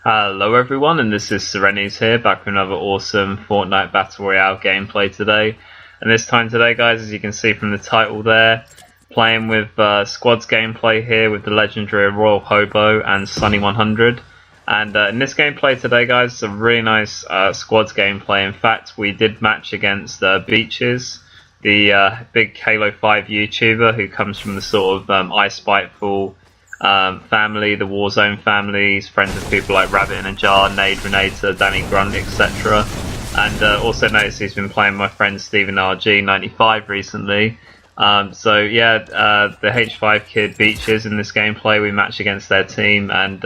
Hello everyone, and this is Serenes here, back with another awesome Fortnite Battle Royale gameplay today. And this time today, guys, as you can see from the title there, playing with squads gameplay here with the legendary Royal Hobo and Sunny 100. And in this gameplay today, guys, it's a really nice squads gameplay. In fact, we did match against Beaches, the big Halo 5 YouTuber who comes from the sort of Ice Spiteful family, the Warzone family. He's friends with people like Rabbit in a Jar, Nade Renator, Danny Grunt, etc. And also noticed he's been playing my friend Stephen RG95 recently. So yeah, the H5 kid Beaches in this gameplay, we match against their team and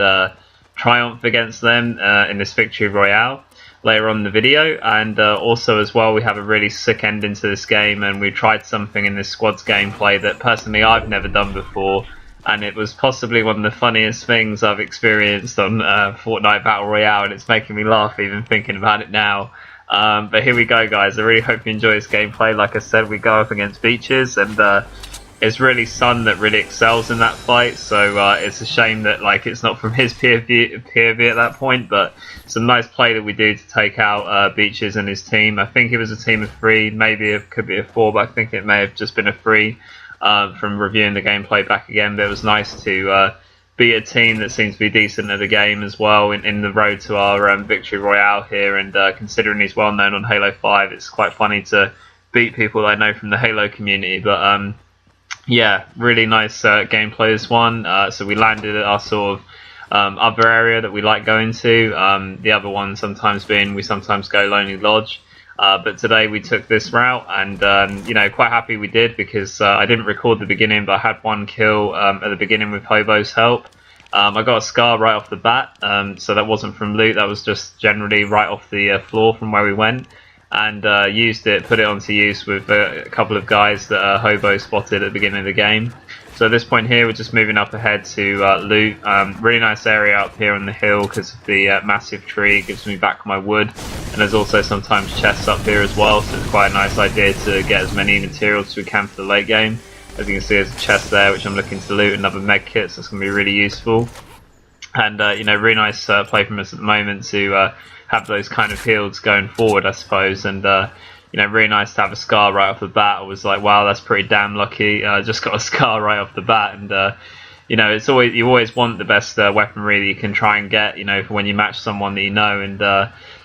triumph against them in this victory royale later on in the video. And also as well, we have a really sick ending to this game, and we tried something in this squads gameplay that personally I've never done before. And it was possibly one of the funniest things I've experienced on Fortnite Battle Royale, and it's making me laugh even thinking about it now. But here we go, guys. I really hope you enjoy this gameplay. Like I said, we go up against Beaches, and it's really Sun that really excels in that fight. So it's a shame that it's not from his POV at that point. But some nice play that we do to take out Beaches and his team. I think it was a team of 3, maybe it could be a 4, but I think it may have just been a 3. From reviewing the gameplay back again, but it was nice to beat a team that seems to be decent at the game as well in the road to our victory royale here. And considering he's well known on Halo 5, it's quite funny to beat people I know from the Halo community. But yeah, really nice gameplay this one. So we landed at our sort of other area that we like going to. The other one sometimes being we sometimes go Lonely Lodge. But today we took this route, and quite happy we did, because I didn't record the beginning, but I had 1 kill at the beginning with Hobo's help. I got a scar right off the bat, so that wasn't from loot, that was just generally right off the floor from where we went, and put it onto use with a couple of guys that Hobo spotted at the beginning of the game. So at this point here, we're just moving up ahead to loot. Really nice area up here on the hill because of the massive tree. It gives me back my wood. And there's also sometimes chests up here as well, so it's quite a nice idea to get as many materials as we can for the late game. As you can see, there's a chest there which I'm looking to loot, another med kit, so it's going to be really useful. And really nice play from us at the moment to have those kind of heals going forward, I suppose. And really nice to have a scar right off the bat. I was like, wow, that's pretty damn lucky. I just got a scar right off the bat, and it's always, you always want the best weaponry that you can try and get, for when you match someone that you know. And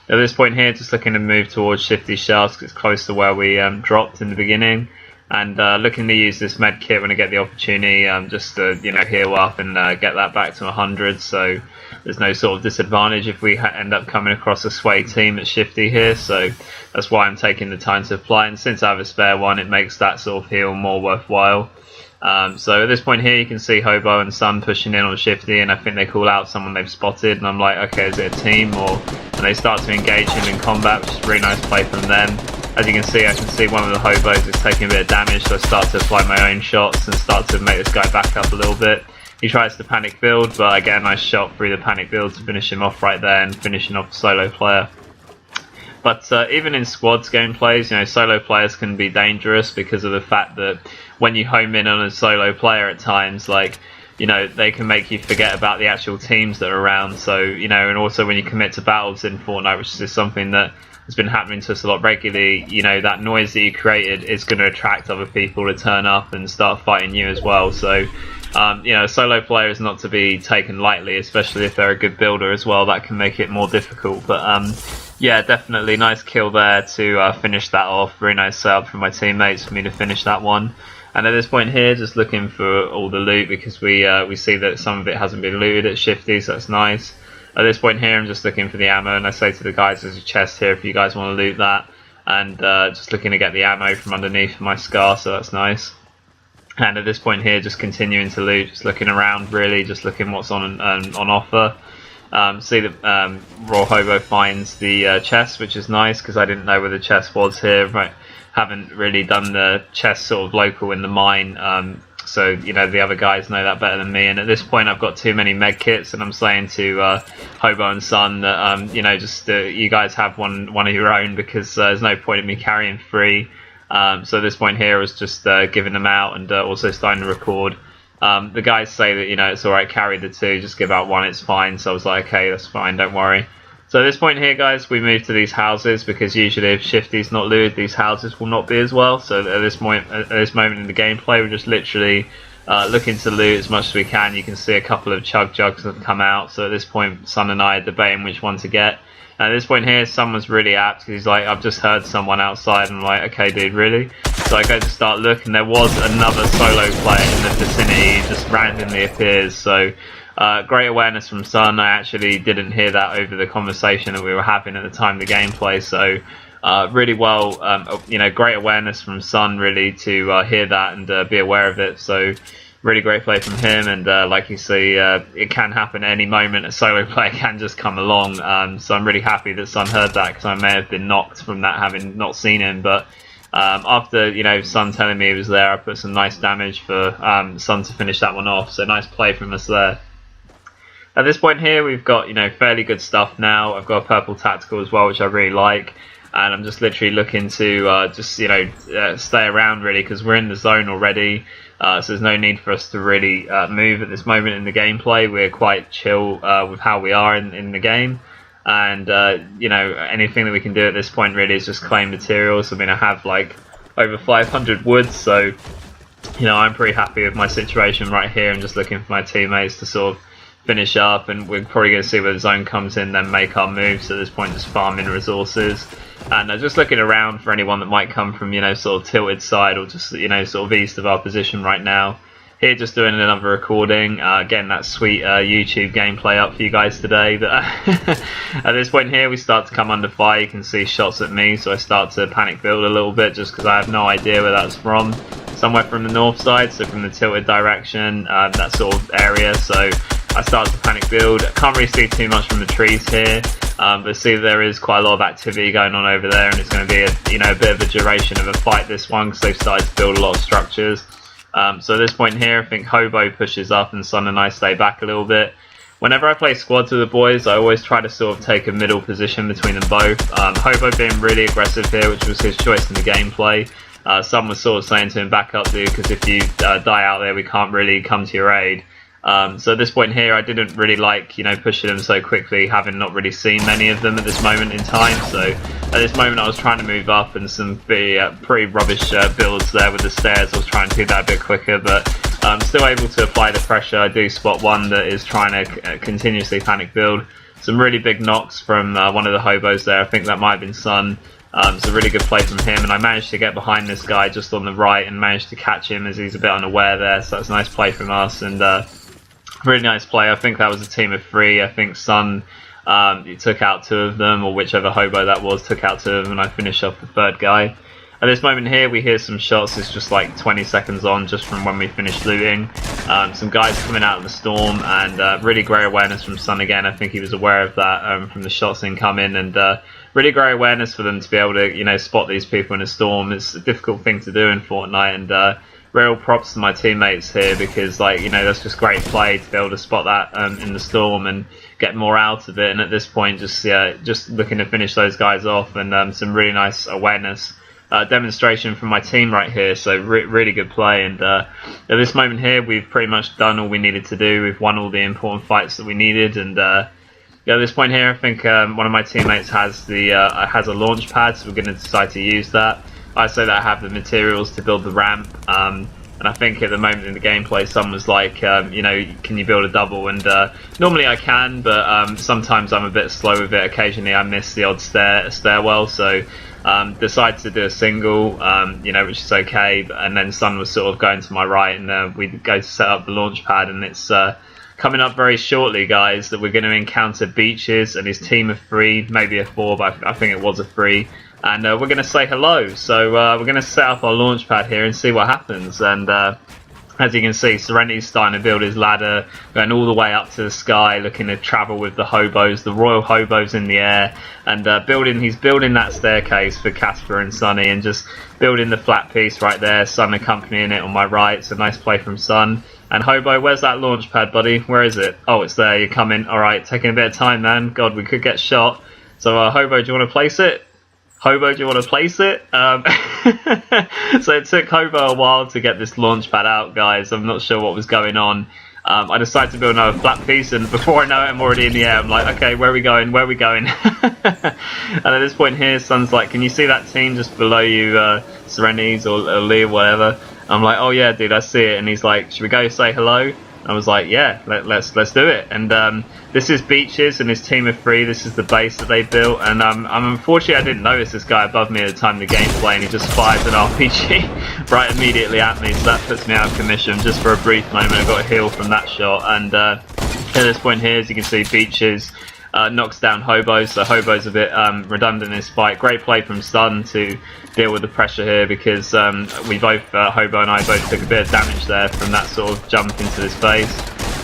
at this point here, just looking to move towards Shifty Shafts, because it's close to where we dropped in the beginning, and looking to use this med kit when I get the opportunity, just to heal up and get that back to 100. So there's no sort of disadvantage if we end up coming across a sway team at Shifty here. So that's why I'm taking the time to apply, and since I have a spare one, it makes that sort of heal more worthwhile. So at this point here, you can see Hobo and Sun pushing in on Shifty, and I think they call out someone they've spotted, and I'm like, okay, is it a team? And they start to engage him in combat, which is a really nice play from them. As you can see, I can see one of the Hobos is taking a bit of damage, so I start to apply my own shots and start to make this guy back up a little bit. He tries to panic build, but I get a nice shot through the panic build to finish him off right there and finishing off the solo player. But even in squads gameplays, solo players can be dangerous because of the fact that when you home in on a solo player at times, they can make you forget about the actual teams that are around. So, and also when you commit to battles in Fortnite, which is something that has been happening to us a lot regularly, that noise that you created is going to attract other people to turn up and start fighting you as well. So, a solo player is not to be taken lightly, especially if they're a good builder as well. That can make it more difficult. But yeah, definitely nice kill there to finish that off. Very nice setup from my teammates for me to finish that one. And at this point here, just looking for all the loot, because we see that some of it hasn't been looted at Shifty, so that's nice. At this point here, I'm just looking for the ammo, and I say to the guys, there's a chest here if you guys want to loot that. And just looking to get the ammo from underneath my scar, so that's nice. And at this point here, just continuing to loot, just looking around, really, just looking what's on offer. See that Raw Hobo finds the chest, which is nice, because I didn't know where the chest was here. Right, haven't really done the chest sort of local in the mine, so the other guys know that better than me. And at this point, I've got too many med kits, and I'm saying to Hobo and Sun that just you guys have one of your own, because there's no point in me carrying 3. So at this point here, I was just giving them out, and also starting to record. The guys say that, it's alright, carry the 2, just give out 1, it's fine. So I was like, okay, that's fine, don't worry. So at this point here, guys, we move to these houses, because usually if Shifty's not looted, these houses will not be as well. So at this moment in the gameplay, we're just literally looking to loot as much as we can. You can see a couple of chug jugs have come out. So at this point, Son and I are debating which one to get. And at this point here, Son was really apt, because he's like, I've just heard someone outside. And I'm like, okay, dude, really? So I go to start looking. There was another solo player in the vicinity, just randomly appears. So great awareness from Son. I actually didn't hear that over the conversation that we were having at the time of the gameplay. So really well, great awareness from Son, really, to hear that and be aware of it. So really great play from him. And like you see, it can happen at any moment. A solo player can just come along. So I'm really happy that Son heard that, because I may have been knocked from that, having not seen him. But after Son telling me he was there, I put some nice damage for Son to finish that one off. So nice play from us there. At this point here, we've got fairly good stuff now. I've got a purple tactical as well, which I really like, and I'm just literally looking to stay around, really, because we're in the zone already. So there's no need for us to really move at this moment in the gameplay. We're quite chill with how we are in the game, and anything that we can do at this point really is just claim materials. I mean, I have like over 500 wood, so I'm pretty happy with my situation right here. I'm just looking for my teammates to sort of finish up, and we're probably going to see where the zone comes in, then make our moves. So at this point, just farming resources, and just looking around for anyone that might come from sort of tilted side, or just sort of east of our position right now. Here, just doing another recording, getting that sweet YouTube gameplay up for you guys today. But at this point here, we start to come under fire. You can see shots at me, so I start to panic build a little bit, just because I have no idea where that's from. Somewhere from the north side, so from the tilted direction, that sort of area. So I start to panic build. I can't really see too much from the trees here, but see there is quite a lot of activity going on over there, and it's going to be a bit of a duration of a fight, this one, because they've started to build a lot of structures. So at this point here, I think Hobo pushes up and Son and I stay back a little bit. Whenever I play squads with the boys, I always try to sort of take a middle position between them both. Hobo being really aggressive here, which was his choice in the gameplay. Son was sort of saying to him, back up, dude, because if you die out there, we can't really come to your aid. So at this point here, I didn't really like, pushing them so quickly, having not really seen many of them at this moment in time. So at this moment, I was trying to move up, and some pretty rubbish builds there with the stairs. I was trying to do that a bit quicker, but I'm still able to apply the pressure. I do spot one that is trying to continuously panic build. Some really big knocks from one of the hobos there. I think that might have been Son. It's a really good play from him, and I managed to get behind this guy just on the right and managed to catch him as he's a bit unaware there. So that's a nice play from us, and really nice play. I think that was a team of 3. I think Son took out 2 of them, or whichever hobo that was took out 2 of them, and I finished off the 3rd guy. At this moment here, we hear some shots. It's just like 20 seconds on, just from when we finished looting. Some guys coming out of the storm, and really great awareness from Son again. I think he was aware of that from the shots incoming, and really great awareness for them to be able to spot these people in a storm. It's a difficult thing to do in Fortnite, and real props to my teammates here, because that's just great play to be able to spot that in the storm and get more out of it. And at this point, just looking to finish those guys off, and some really nice awareness demonstration from my team right here. So really good play, and at this moment here, we've pretty much done all we needed to do. We've won all the important fights that we needed, and at this point here, I think one of my teammates has a launch pad, so we're going to decide to use that. I say that I have the materials to build the ramp, and I think at the moment in the gameplay, someone was like, can you build a double? And normally I can, but sometimes I'm a bit slow with it. Occasionally I miss the odd stairwell, so decided to do a single, which is okay. And then Son was sort of going to my right, and we go to set up the launch pad, and it's coming up very shortly, guys, that we're going to encounter Beaches and his team of 3, maybe a 4, but I think it was a 3. And we're going to say hello. So we're going to set up our launch pad here and see what happens. And as you can see, Serenity's starting to build his ladder, going all the way up to the sky, looking to travel with the hobos, the royal hobos in the air, and he's building that staircase for Casper and Sonny, and just building the flat piece right there, Son accompanying it on my right. It's a nice play from Son. And Hobo, where's that launch pad, buddy? Where is it? Oh, it's there. You're coming. All right, taking a bit of time, man. God, we could get shot. So Hobo, do you want to place it? Hobo, do you want to place it? So it took Hobo a while to get this launch pad out, guys. I'm not sure what was going on. I decided to build another flat piece, and before I know it, I'm already in the air. I'm like, okay, where are we going? Where are we going? And at this point here, Sun's like, can you see that team just below you, Serenities or Lee or whatever? I'm like, oh yeah, dude, I see it. And he's like, should we go say hello? I was like, yeah, let's do it. And this is Beaches and his team of 3. This is the base that they built. And unfortunately, I didn't notice this guy above me at the time of the gameplay, and he just fires an RPG right immediately at me. So that puts me out of commission just for a brief moment. I got a heal from that shot. And at this point here, as you can see, Beaches knocks down Hobo. So Hobo's a bit redundant in this fight. Great play from Sun to deal with the pressure here, because we both, Hobo and I both took a bit of damage there from that sort of jump into this base.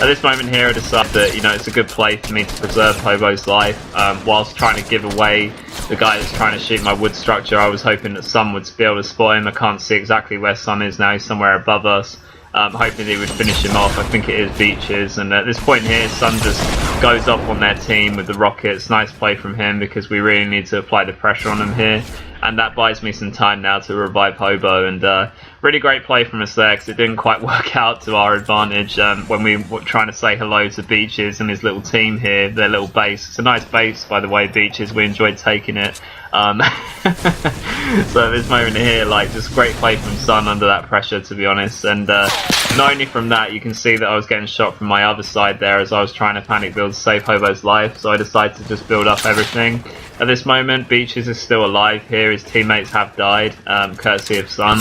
At this moment here, I decided that, you know, it's a good play for me to preserve Hobo's life, whilst trying to give away the guy that's trying to shoot my wood structure. I was hoping that Sun would be able to spot him. I can't see exactly where Sun is now. He's somewhere above us. Hoping he would finish him off. I think it is Beaches, and at this point here, Sun just goes up on their team with the rockets. Nice play from him, because we really need to apply the pressure on them here, and that buys me some time now to revive Hobo. And really great play from us there, because it didn't quite work out to our advantage when we were trying to say hello to Beaches and his little team here, their little base. It's a nice base, by the way, Beaches. We enjoyed taking it. So at this moment here, like, just great play from Sun under that pressure, to be honest. And not only from that, you can see that I was getting shot from my other side there as I was trying to panic build to save Hobo's life, so I decided to just build up everything. At this moment, Beaches is still alive here. His teammates have died, courtesy of Sun.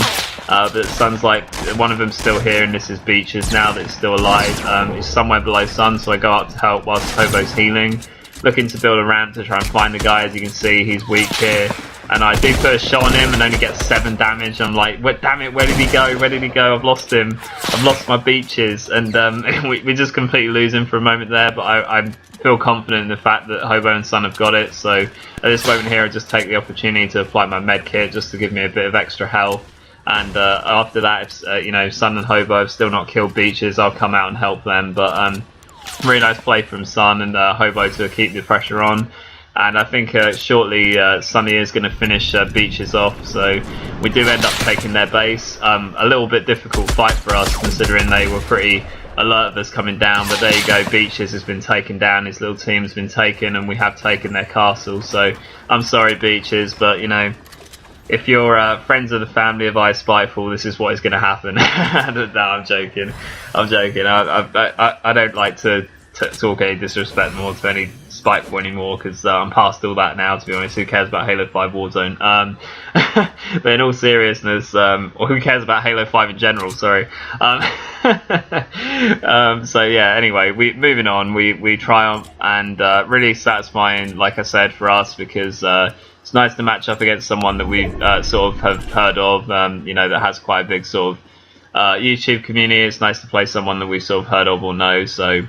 But Sun's like, one of them's still here, and this is Beaches now that's still alive. He's somewhere below Sun, so I go up to help whilst Hobo's healing. Looking to build a ramp to try and find the guy. As you can see, he's weak here, and I do put a shot on him and only get 7 damage. I'm like, damn it, where did he go? Where did he go? I've lost him. I've lost my Beaches. And we just completely lose him for a moment there, but I feel confident in the fact that Hobo and Sun have got it. So at this moment here, I just take the opportunity to apply my med kit just to give me a bit of extra health. And after that, if you know, Sun and Hobo have still not killed Beaches, I'll come out and help them. But really nice play from Sun and Hobo to keep the pressure on. And I think shortly Sunny is going to finish Beaches off, so we do end up taking their base. A little bit difficult fight for us, considering they were pretty alert of us coming down, but there you go, Beaches has been taken down, his little team's been taken, and we have taken their castle. So I'm sorry, Beaches, but you know, if you're friends of the family of I Spiteful, this is what is going to happen. No, I'm joking. I'm joking. I don't like to talk any disrespect more to any Spiteful anymore, because I'm past all that now, to be honest. Who cares about Halo 5 Warzone? But in all seriousness, or who cares about Halo 5 in general, sorry. So yeah, anyway, moving on, we triumph, and really satisfying, like I said, for us, because it's nice to match up against someone that we sort of have heard of, you know, that has quite a big sort of YouTube community. It's nice to play someone that we sort of heard of or know. So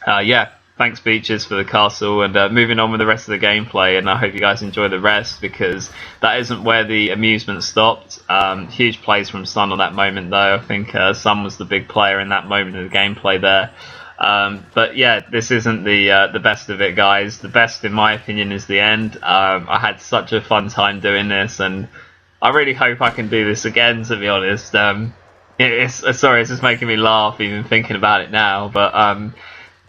yeah, thanks Beaches for the castle, and moving on with the rest of the gameplay, and I hope you guys enjoy the rest, because that isn't where the amusement stopped. Huge plays from Sun on that moment though. I think Sun was the big player in that moment of the gameplay there. But yeah, this isn't the best of it, guys. The best, in my opinion, is the end. I had such a fun time doing this, and I really hope I can do this again, to be honest. It's just making me laugh even thinking about it now, but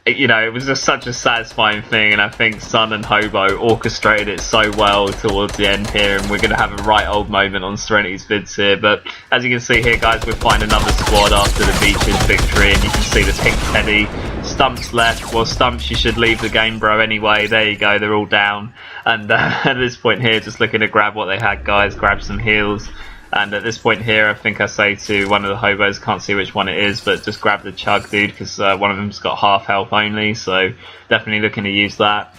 you know, it was just such a satisfying thing, and I think Sun and Hobo orchestrated it so well towards the end here, and we're going to have a right old moment on Serenity's vids here. But as you can see here, guys, we'll find another squad after the Beaches victory, and you can see the Pink Teddy. Stump's left. Well, Stumps, you should leave the game, bro, anyway. There you go, they're all down. And at this point here, just looking to grab what they had, guys, grab some heals. And at this point here, I think I say to one of the Hobos, can't see which one it is, but just grab the chug, dude, because one of them's got half health only, so definitely looking to use that.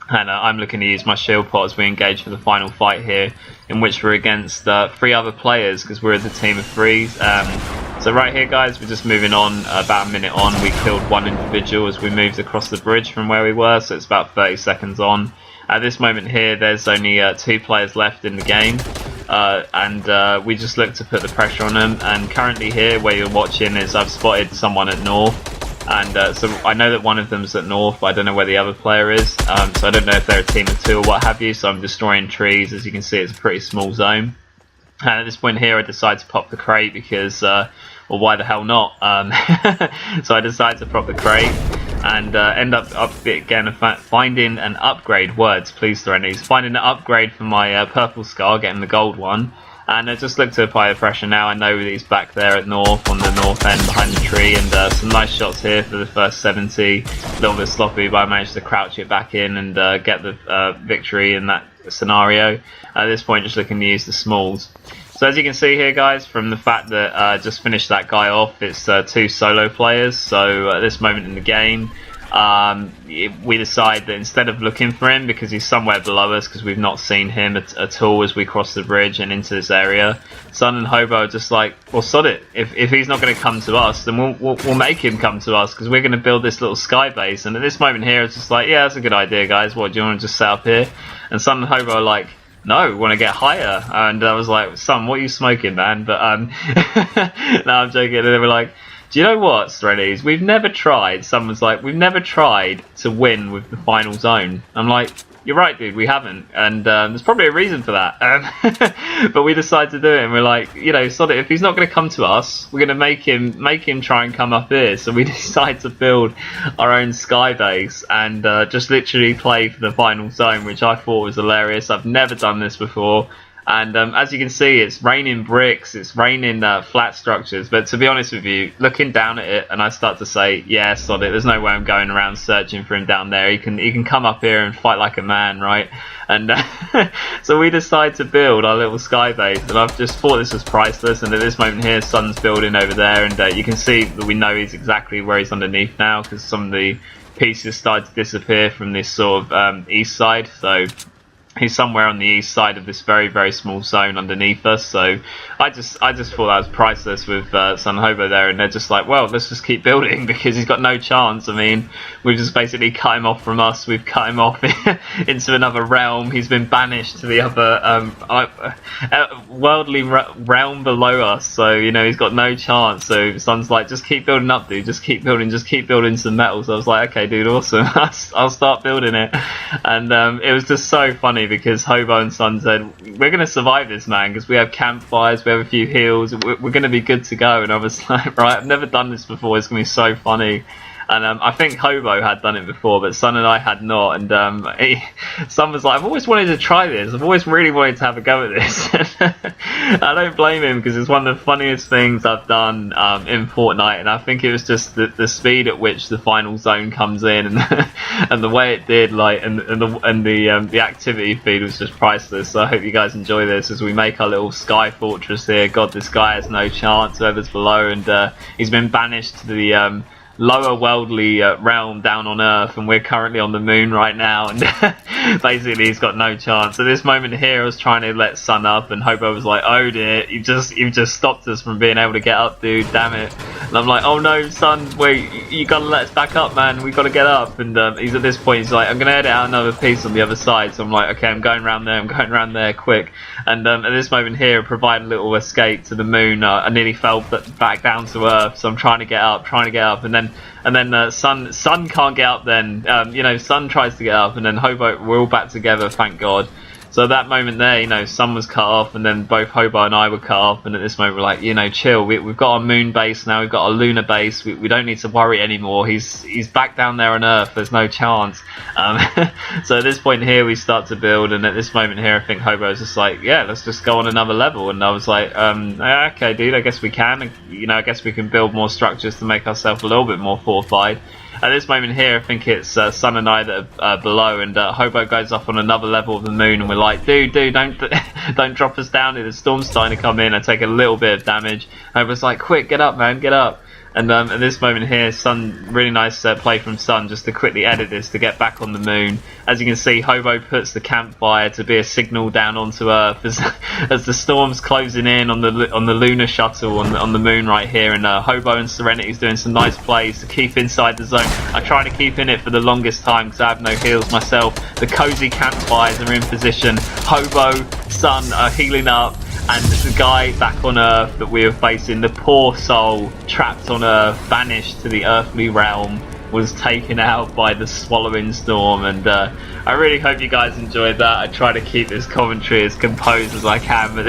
And I'm looking to use my shield pot as we engage for the final fight here, in which we're against 3 other players, because we're the team of 3. So right here, guys, we're just moving on. About a minute on, we killed 1 individual as we moved across the bridge from where we were, so it's about 30 seconds on. At this moment here, there's only 2 players left in the game. And we just look to put the pressure on them, and currently here where you're watching is I've spotted someone at north, And so I know that one of them's at north, but I don't know where the other player is. So I don't know if they're a team of 2 or what have you. So I'm destroying trees. As you can see, it's a pretty small zone. And at this point here, I decide to pop the crate because, well, why the hell not? So I decide to pop the crate and end up again finding an upgrade. Words, please, Serenes. Finding an upgrade for my purple scar, getting the gold one. And I just look to apply the pressure now. I know that he's back there at north, on the north end behind the tree. And some nice shots here for the first 70. A little bit sloppy, but I managed to crouch it back in and get the victory in that scenario. At this point, just looking to use the smalls. So as you can see here, guys, from the fact that I just finished that guy off, it's 2 solo players. So at this moment in the game, we decide that instead of looking for him, because he's somewhere below us, because we've not seen him at all as we cross the bridge and into this area, Sun and Hobo are just like, well, sod it. If he's not going to come to us, then we'll make him come to us, because we're going to build this little sky base. And at this moment here, it's just like, yeah, that's a good idea, guys. What, do you want to just set up here? And Sun and Hobo are like, no, we want to get higher. And I was like, Son, what are you smoking, man? But no, I'm joking. And they were like, do you know what, Serenes? We've never tried. Someone's like, we've never tried to win with the final zone. I'm like, you're right, dude, we haven't. And there's probably a reason for that. But we decided to do it, and we're like, you know, sod it. If he's not going to come to us, we're going to make him try and come up here. So we decided to build our own sky base and just literally play for the final zone, which I thought was hilarious. I've never done this before. And as you can see, it's raining bricks, it's raining flat structures. But to be honest with you, looking down at it, and I start to say, yeah, sod it, there's no way I'm going around searching for him down there. He can come up here and fight like a man, right? And so we decide to build our little sky base. And I've just thought this was priceless. And at this moment here, Sun's building over there. And you can see that we know he's exactly where he's underneath now, because some of the pieces started to disappear from this sort of east side. So he's somewhere on the east side of this very, very small zone underneath us. So I just thought that was priceless with Sun Hobo there, and they're just like, well, let's just keep building because he's got no chance. I mean, we've just basically cut him off from us. We've cut him off into another realm. He's been banished to the other worldly realm below us. So, you know, he's got no chance. So Sun's like, just keep building up, dude. Just keep building some metals. So I was like, okay, dude, awesome. I'll start building it. And it was just so funny, because Hobo and Sun said, we're going to survive this, man, because we have campfires, we have a few heals, we're going to be good to go. And I was like, right, I've never done this before, it's going to be so funny. And I think Hobo had done it before, but Sun and I had not. And Sun was like, I've always wanted to try this. I've always really wanted to have a go at this. I don't blame him, because it's one of the funniest things I've done in Fortnite. And I think it was just the speed at which the final zone comes in, and the way it did, like, and the activity feed was just priceless. So I hope you guys enjoy this as we make our little sky fortress here. God, this guy has no chance, whoever's below, and he's been banished to the lower worldly realm down on Earth, and we're currently on the moon right now, and basically he's got no chance. At this moment here, I was trying to let Sun up, and Hobo was like, oh dear, you've just stopped us from being able to get up, dude, damn it. And I'm like, oh no, Sun, wait, you gotta let us back up, man, we gotta get up. And he's at this point, he's like, I'm gonna edit out another piece on the other side. So I'm like, okay, I'm going around there quick. And at this moment here, provide a little escape to the moon. I nearly fell back down to Earth, so I'm trying to get up, and then Sun can't get up. Then you know, Sun tries to get up, and then Hobo, we're all back together, thank God. So at that moment there, you know, Sun was cut off, and then both Hobo and I were cut off. And at this moment, we're like, you know, chill. We've got our moon base now. We've got our lunar base. We don't need to worry anymore. He's back down there on Earth. There's no chance. So at this point here, we start to build. And at this moment here, I think Hobo's just like, yeah, let's just go on another level. And I was like, okay, dude, I guess we can. You know, I guess we can build more structures to make ourselves a little bit more fortified. At this moment here, I think it's Sun and I that are below, and Hobo goes up on another level of the moon, and we're like, dude, don't drop us down here. The storm's starting to come in. I take a little bit of damage. Hobo's like, quick, get up, man, get up. And at this moment here, Sun, really nice play from Sun, just to quickly edit this to get back on the moon. As you can see, Hobo puts the campfire to be a signal down onto Earth as the storm's closing in on the lunar shuttle on the moon right here. And Hobo and Serenity's doing some nice plays to keep inside the zone. I try to keep in it for the longest time because I have no heals myself. The cozy campfires are in position. Hobo, Sun are healing up. and the guy back on Earth that we were facing, the poor soul trapped on Earth, banished to the earthly realm, was taken out by the swallowing storm. And I really hope you guys enjoyed that. I try to keep this commentary as composed as I can, but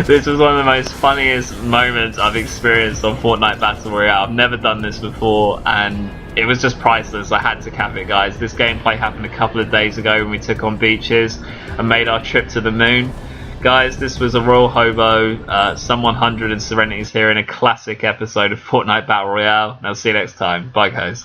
this was one of the most funniest moments I've experienced on Fortnite Battle Royale. I've never done this before, and it was just priceless. I had to cap it, guys. This gameplay happened a couple of days ago when we took on beaches and made our trip to the moon. Guys, this was a Royal Hobo, Some 100 and Serenity's here in a classic episode of Fortnite Battle Royale. And I'll see you next time. Bye, guys.